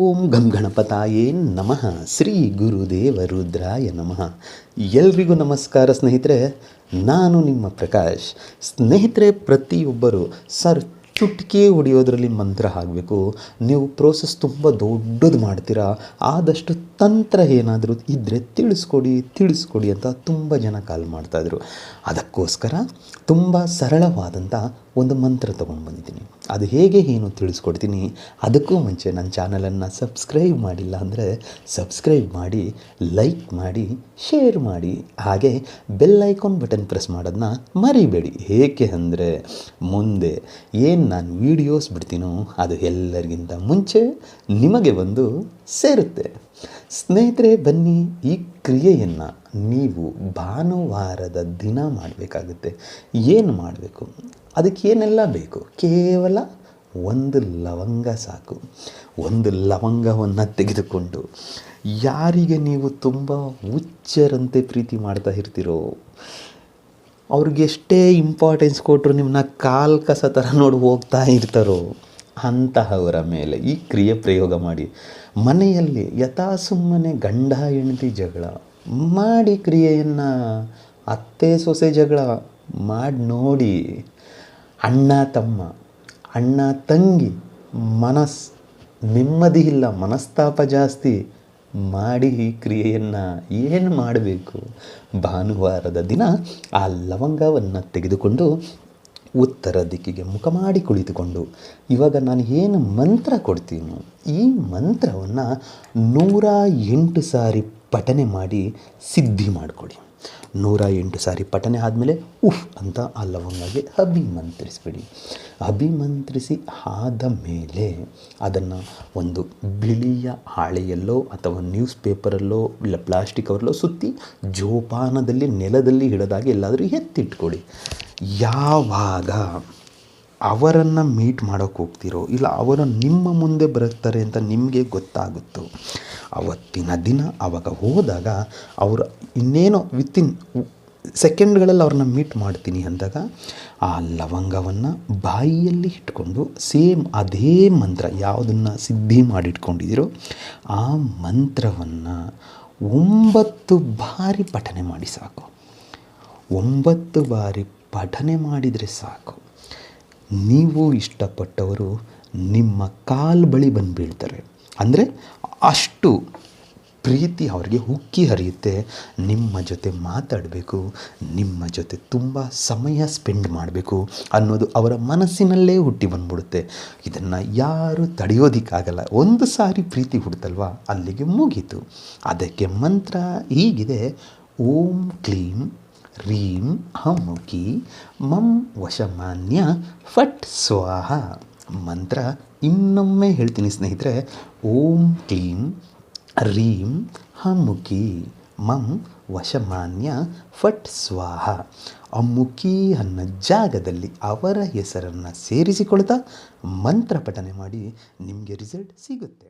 ಓಂ ಗಂ ಗಣಪತಾಯೇ ನಮಃ. ಶ್ರೀ ಗುರುದೇವ ರುದ್ರಾಯ ನಮಃ. ಎಲ್ರಿಗೂ ನಮಸ್ಕಾರ ಸ್ನೇಹಿತರೆ. ನಾನು ನಿಮ್ಮ ಪ್ರಕಾಶ್. ಸ್ನೇಹಿತರೆ, ಪ್ರತಿಯೊಬ್ಬರು ಸರ್ ಚುಟ್ಕಿ ಹೊಡೆಯೋದ್ರಲ್ಲಿ ಮಂತ್ರ ಆಗಬೇಕು, ನೀವು ಪ್ರೋಸೆಸ್ ತುಂಬ ದೊಡ್ಡದು ಮಾಡ್ತೀರಾ, ಆದಷ್ಟು ತಂತ್ರ ಏನಾದರೂ ಇದ್ದರೆ ತಿಳಿಸ್ಕೊಡಿ ಅಂತ ತುಂಬ ಜನ ಕಾಲ್ ಮಾಡ್ತಾಯಿದ್ರು. ಅದಕ್ಕೋಸ್ಕರ ತುಂಬ ಸರಳವಾದಂಥ ಒಂದು ಮಂತ್ರ ತೊಗೊಂಡು ಬಂದಿದ್ದೀನಿ. ಅದು ಹೇಗೆ ಏನು ತಿಳಿಸ್ಕೊಡ್ತೀನಿ. ಅದಕ್ಕೂ ಮುಂಚೆ ನನ್ನ ಚಾನಲನ್ನು ಸಬ್ಸ್ಕ್ರೈಬ್ ಮಾಡಿಲ್ಲ ಅಂದರೆ ಸಬ್ಸ್ಕ್ರೈಬ್ ಮಾಡಿ, ಲೈಕ್ ಮಾಡಿ, ಶೇರ್ ಮಾಡಿ, ಹಾಗೆ ಬೆಲ್ ಐಕಾನ್ ಬಟನ್ ಪ್ರೆಸ್ ಮಾಡೋದನ್ನ ಮರಿಬೇಡಿ. ಏಕೆ ಅಂದರೆ ಮುಂದೆ ಏನು ನಾನು ವೀಡಿಯೋಸ್ ಬಿಡ್ತೀನೋ ಅದು ಎಲ್ಲರಿಗಿಂತ ಮುಂಚೆ ನಿಮಗೆ ಬಂದು ಸೇರುತ್ತೆ. ಸ್ನೇಹಿತರೆ, ಬನ್ನಿ, ಈ ಕ್ರಿಯೆಯನ್ನು ನೀವು ಭಾನುವಾರದ ದಿನ ಮಾಡಬೇಕಾಗುತ್ತೆ. ಏನು ಮಾಡಬೇಕು, ಅದಕ್ಕೆ ಏನೆಲ್ಲ ಬೇಕು? ಕೇವಲ ಒಂದು ಲವಂಗ ಸಾಕು. ಒಂದು ಲವಂಗವನ್ನು ತೆಗೆದುಕೊಂಡು ಯಾರಿಗೆ ನೀವು ತುಂಬ ಹುಚ್ಚರಂತೆ ಪ್ರೀತಿ ಮಾಡ್ತಾ ಇರ್ತೀರೋ, ಅವ್ರಿಗೆ ಎಷ್ಟೇ ಇಂಪಾರ್ಟೆನ್ಸ್ ಕೊಟ್ಟರು ನಿಮ್ಮನ್ನ ಕಾಲು ಕಸ ಥರ ನೋಡಿ ಹೋಗ್ತಾ ಇರ್ತಾರೋ ಅಂತಹವರ ಮೇಲೆ ಈ ಕ್ರಿಯೆ ಪ್ರಯೋಗ ಮಾಡಿ. ಮನೆಯಲ್ಲಿ ಸುಮ್ಮನೆ ಗಂಡ ಹೆಂಡತಿ ಜಗಳ ಮಾಡಿ ಕ್ರಿಯೆಯನ್ನು, ಅತ್ತೆ ಸೊಸೆ ಜಗಳ ಮಾಡಿ ನೋಡಿ, ಅಣ್ಣ ತಮ್ಮ, ಅಣ್ಣ ತಂಗಿ ನೆಮ್ಮದಿ ಇಲ್ಲ, ಮನಸ್ತಾಪ ಜಾಸ್ತಿ ಮಾಡಿ ಈ ಕ್ರಿಯೆಯನ್ನು ಏನು ಮಾಡಬೇಕು? ಭಾನುವಾರದ ದಿನ ಆ ಲವಂಗವನ್ನು ತೆಗೆದುಕೊಂಡು ಉತ್ತರ ದಿಕ್ಕಿಗೆ ಮುಖ ಮಾಡಿ ಕುಳಿತುಕೊಂಡು, ಇವಾಗ ನಾನು ಏನು ಮಂತ್ರ ಕೊಡ್ತೀನಿ, ಈ ಮಂತ್ರವನ್ನು 108 ಸಾರಿ ಪಠನೆ ಮಾಡಿ ಸಿದ್ಧಿ ಮಾಡಿಕೊಡಿ. 108 ಸಾರಿ ಪಠನೆ ಆದಮೇಲೆ ಉಫ್ ಅಂತ ಆ ಲವಂಗಗೆ ಅಭಿಮಂತ್ರಿಸ್ಬಿಡಿ. ಅಭಿಮಂತ್ರಿಸಿ ಆದ ಮೇಲೆ ಅದನ್ನು ಒಂದು ಬಿಳಿಯ ಹಾಳೆಯಲ್ಲೋ ಅಥವಾ ನ್ಯೂಸ್ ಪೇಪರಲ್ಲೋ ಇಲ್ಲ ಪ್ಲಾಸ್ಟಿಕ್ ಕವರಲ್ಲೋ ಸುತ್ತಿ ಜೋಪಾನದಲ್ಲಿ ನೆಲದಲ್ಲಿ ಹಿಡಿದಾಗಿ ಎಲ್ಲಾದರೂ ಎತ್ತಿಟ್ಕೊಡಿ. ಯಾವಾಗ ಅವರನ್ನು ಮೀಟ್ ಮಾಡೋಕ್ಕೆ ಹೋಗ್ತಿರೋ ಇಲ್ಲ ಅವರು ನಿಮ್ಮ ಮುಂದೆ ಬರ್ತಾರೆ ಅಂತ ನಿಮಗೆ ಗೊತ್ತಾಗುತ್ತೋ ಅವತ್ತಿನ ದಿನ ಆವಾಗ ಹೋದಾಗ ಅವರು ಇನ್ನೇನೋ ವಿತಿನ್ ಸೆಕೆಂಡ್ಗಳಲ್ಲಿ ಅವ್ರನ್ನ ಮೀಟ್ ಮಾಡ್ತೀನಿ ಅಂದಾಗ ಆ ಲವಂಗವನ್ನು ಬಾಯಿಯಲ್ಲಿ ಇಟ್ಕೊಂಡು ಸೇಮ್ ಅದೇ ಮಂತ್ರ ಯಾವುದನ್ನು ಸಿದ್ಧಿ ಮಾಡಿಟ್ಕೊಂಡಿದ್ದೀರೋ ಆ ಮಂತ್ರವನ್ನು 9 ಬಾರಿ ಪಠನೆ ಮಾಡಿ ಸಾಕು. 9 ಬಾರಿ ಪಠನೆ ಮಾಡಿದರೆ ಸಾಕು. ನೀವು ಇಷ್ಟಪಟ್ಟವರು ನಿಮ್ಮ ಕಾಲು ಬಳಿ ಬಂದು ಬೀಳ್ತಾರೆ. ಅಂದರೆ ಅಷ್ಟು ಪ್ರೀತಿ ಅವ್ರಿಗೆ ಉಕ್ಕಿ ಹರಿಯುತ್ತೆ. ನಿಮ್ಮ ಜೊತೆ ಮಾತಾಡಬೇಕು, ನಿಮ್ಮ ಜೊತೆ ತುಂಬ ಸಮಯ ಸ್ಪೆಂಡ್ ಮಾಡಬೇಕು ಅನ್ನೋದು ಅವರ ಮನಸ್ಸಿನಲ್ಲೇ ಹುಟ್ಟಿ ಬಂದ್ಬಿಡುತ್ತೆ. ಇದನ್ನು ಯಾರು ತಡೆಯೋದಕ್ಕಾಗಲ್ಲ. ಒಂದು ಸಾರಿ ಪ್ರೀತಿ ಹುಡ್ತಲ್ವ, ಅಲ್ಲಿಗೆ ಮುಗೀತು. ಅದಕ್ಕೆ ಮಂತ್ರ ಹೀಗಿದೆ: ಓಂ ಕ್ಲೀಂ ರೀಂ ಹಮುಕಿ ಮಂ ವಶಮಾನ್ಯ ಫಟ್ ಸ್ವಾಹ. ಮಂತ್ರ ಇನ್ನೊಮ್ಮೆ ಹೇಳ್ತೀನಿ ಸ್ನೇಹಿತರೆ. ಓಂ ಕ್ಲೀಂ ರೀಂ ಹಮುಕಿ ಮಂ ವಶಮಾನ್ಯ ಫಟ್ ಸ್ವಾಹ. ಅಮುಕಿ ಅನ್ನೋ ಜಾಗದಲ್ಲಿ ಅವರ ಹೆಸರನ್ನು ಸೇರಿಸಿಕೊಳ್ತಾ ಮಂತ್ರ ಪಠನೆ ಮಾಡಿ, ನಿಮಗೆ ರಿಸಲ್ಟ್ ಸಿಗುತ್ತೆ.